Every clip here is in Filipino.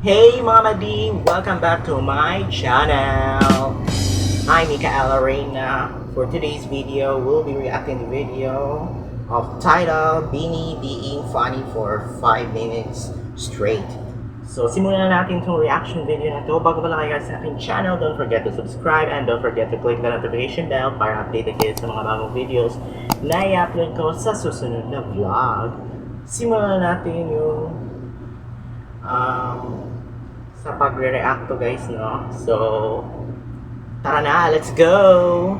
Hey Mama D! Welcome back to my channel! I'm Micaela Reyna. For today's video, we'll be reacting to video of title Beanie being funny for 5 minutes straight. So simulan na natin itong reaction video na to. Bago pala kayo sa aking channel, don't forget to subscribe and don't forget to click the notification bell para updated kayo sa mga bagong videos na i-upload ko sa susunod na vlog. Simulan natin yung sa pagre-react to guys, no? So, tara na, let's go!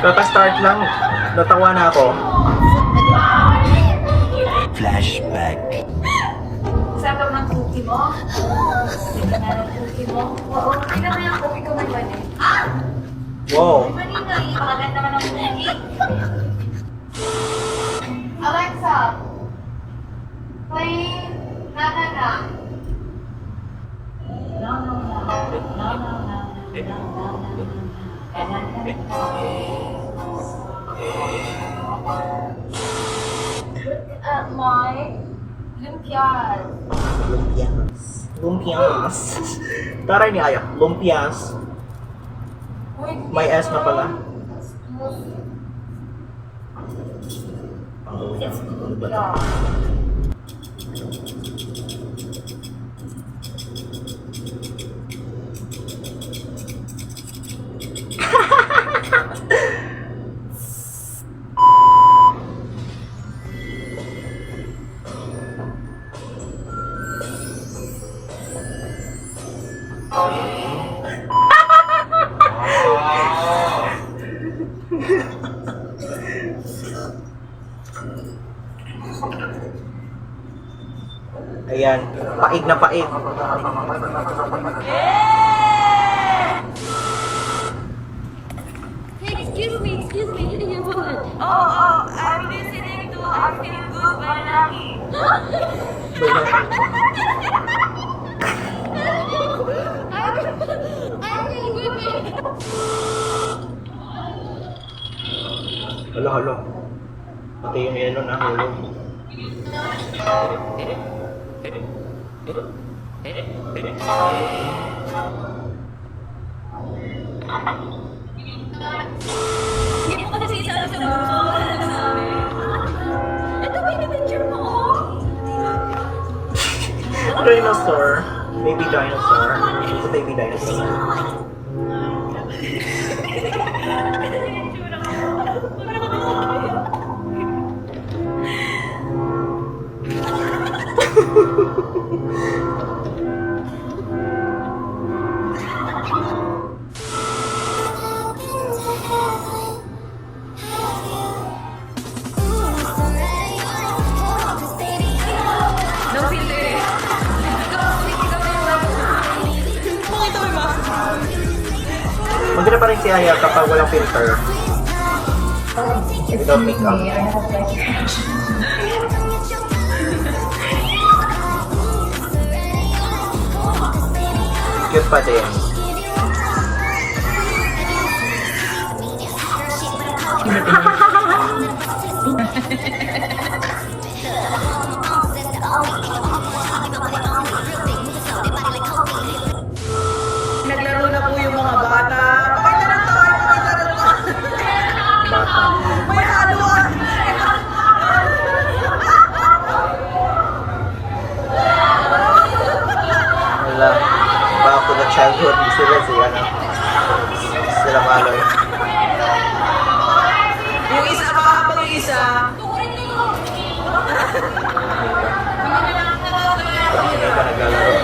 Kaka-start lang, natawa na ako. Flashback. Sarap ng cookie mo? Sige na ng cookie mo? Oo, hindi naman yung cookie ko may mani. Wow. May mani nga eh, pakaganda naman ang cookie. Alexa, play Nana Na. No, no, no. No, no, no. No, no, no. Look at my lumpias. Lumpias. Lumpias. Taray ni Aya. Lumpias. May S na pala. Ano ba ito? Ayan, paig na paig. Hey, excuse me. Oh, I'm listening to I Feel Good by Naki. I feel good, baby. Hala. Pati yung yelo na hulog. Hindi mo kasi isa sa gusto ko na sabi. Ito ba yung picture mo? Dinosaur. Baby dinosaur. It's a baby dinosaur. No filter eh. Pakita mo yung mask. Maganda pa rin si Aya kapag walang filter. Without makeup. Cute pa din. Naglaro na po yung mga bata. Pakita na tayo, pakita na tayo. Bata. May haluan. Wala. Back to the childhood. Sila sila maloy. Yung isa pa habang yung isa. Kami na pa naglalaro.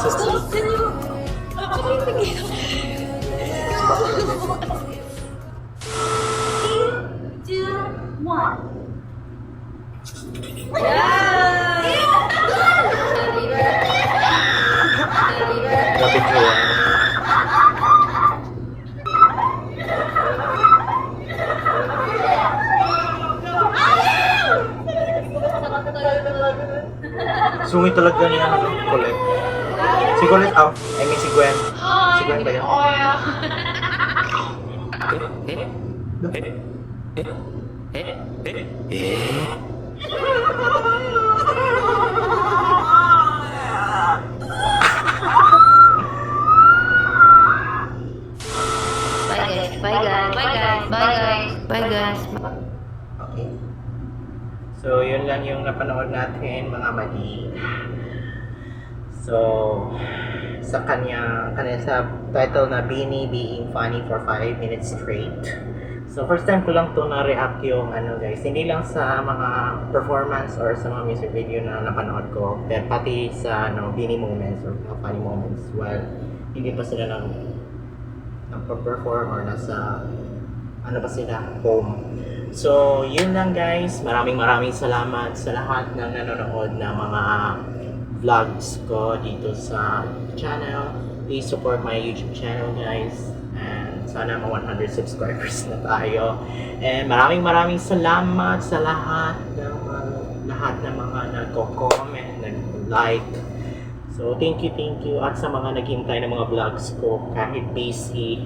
so Stop! sweet. Can you... Ako yung tingin. 3, 2, 1. Grabe Joanne. Sungit talaga niya ano, Colette. Si Colette, I mean si Gwen. Si Gwen ba yan? Bye guys. Bye guys. Bye guys. Bye guys. Okay. So, yun lang yung napanood natin, mga mali. So, sa kanya sa title na Beanie Being Funny for 5 minutes straight. So, first time ko lang to na-react yung ano guys, hindi lang sa mga performance or sa mga music video na napanood ko, pero pati sa Beanie moments or mga funny moments while hindi pa sila nagpa-perform or nasa ano pa sila, home. So, yun lang guys. Maraming salamat sa lahat ng nanonood ng mga vlogs ko dito sa channel. Please support my YouTube channel guys. And sana mga 100 subscribers na tayo. And maraming salamat sa lahat ng mga nagko-comment, nag-like. So, thank you. At sa mga naghintay ng mga vlogs ko, kahit busy,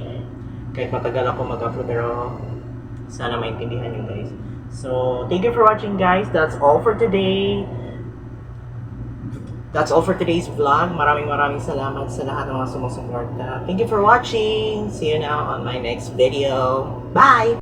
kahit matagal ako mag-upload, pero sana maintindihan nyo guys. So, thank you for watching guys. That's all for today. That's all for today's vlog. Maraming salamat sa lahat ng mga sumusuporta. Thank you for watching. See you now on my next video. Bye!